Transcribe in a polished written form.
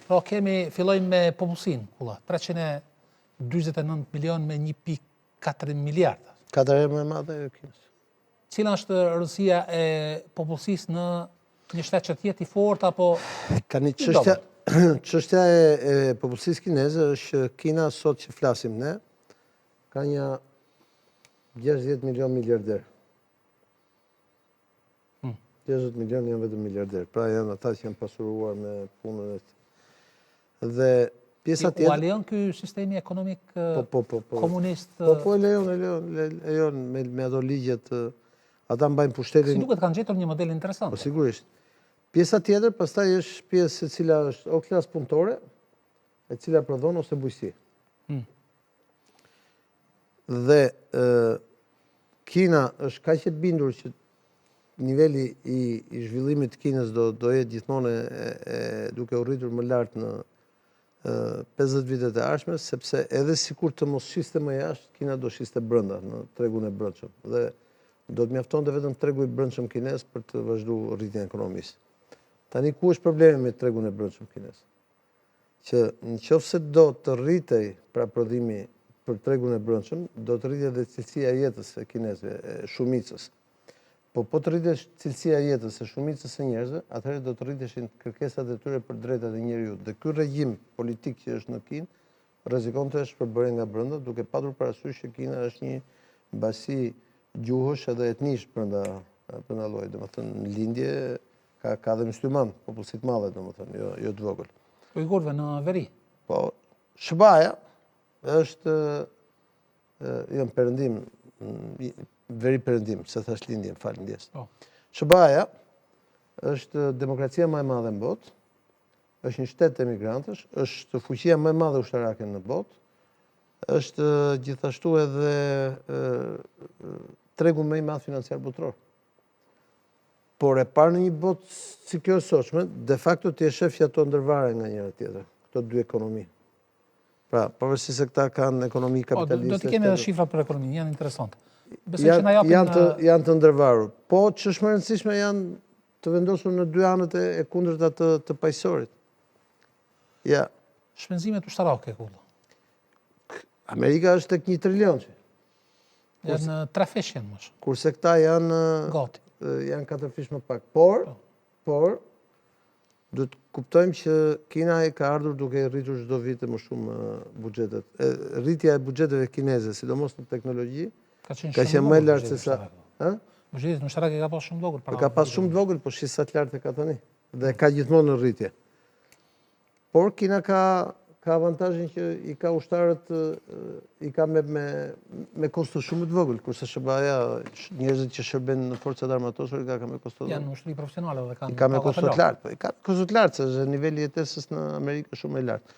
Pra fillojmë me popullsinë, kulla. 329 milion me 1,4 miliardë. 4 herë më e madhe e Kinës. Cila është rëndësia e popullsisë në një shtet që të jetë i fortë apo Tani çështja e popullsisë kineze është që Kina sot që flasim ne ka një 60 milion miliarder. 60 milion janë vetëm miliarder. Pra janë ata që janë pasuruar me punën e dhe pjesa tjetër. U alejon ky sistemi ekonomik komunist? Po e lejon me ato ligjet. Ata mbajnë pushtetin. Si duket kanë gjetur një model interesant. Po sigurisht. Pjesa tjetër pastaj është pjesë e cila është o klasë punëtore, e cila prodhon ose bujqësi. Dhe Kina është kaq e bindur që niveli i zhvillimit të Kinës do jetë gjithmonë duke u rritur më lart në 50 vitet e ardhshme, sepse edhe sikur të mos shiste më jashtë, Kina do shiste brenda në tregun e brendshëm. Dhe do të mjaftonte vetëm tregu i brendshëm kinez për të vazhduar rritjen e ekonomisë. Tani ku është problemi me tregun e brendshëm kinez? Që nëse do të rritej pra prodhimi për tregun e brendshëm, do të rritej edhe cilësia e jetës e kinezëve, e shumicës. Po të rritesh cilësia e jetës e shumicës e njerëzve, atëherë do të rriteshin kërkesat e tyre për drejtat e njeriut. Dhe ky regjim politik që është në Kinë rrezikon të shpërbërë nga brenda, duke patur parasysh që Kina është një mbasi gjuhësh edhe etnish brenda llojit. Domethënë në lindje ka dhe mysliman, popullsi të madhe domethënë, jo të vogël. Ujgurëve në veri. Po Shëbaja është jo në perëndim, veri perëndim, se thash lindje, fal ndjes. Shëbaja është demokracia më e madhe në botë, është një shtet emigrantësh, është fuqia më e madhe ushtarake në botë, është gjithashtu edhe tregu më i madh financiar botror. Por e parë në një botë si kjo e sotshme, de facto ti e shef që ato ndërvaren nga njëra tjetra, këto dy ekonomi. Pra, pavarësisht se këta kanë ekonomi kapitaliste. Do të kemi edhe shifra për ekonominë, janë interesante. Besoj që na japin janë të ndërvarur. Po ç'është më e rëndësishme janë të vendosur në dy anët e kundërta të paqësorit. Ja. Shpenzimet ushtarake kulla. Amerika është tek 1 trilion. Janë 3 fish janë më shumë. Kurse këta janë gati. Janë 4 fish më pak. Por duhet të kuptojmë që Kina ka ardhur duke rritur çdo vit më shumë buxhetet. Rritja e buxheteve kineze, sidomos në teknologji, ka qenë më e lartë se sa. Buxheti ushtarak ka pas shumë vogël. Ka pas shumë vogël, po shih sa të lartë ka tani. Dhe ka gjithmonë në rritje. Por Kina ka avantazhin që i ka ushtarët, i ka me kosto shumë të vogël, kurse Shëbaja, njerëzit që shërben në forcat armatosur, i ka me kosto. Janë ushtri profesionale dhe kanë. I ka me kosto të lartë, se niveli i jetesës në Amerikë është shumë i lartë.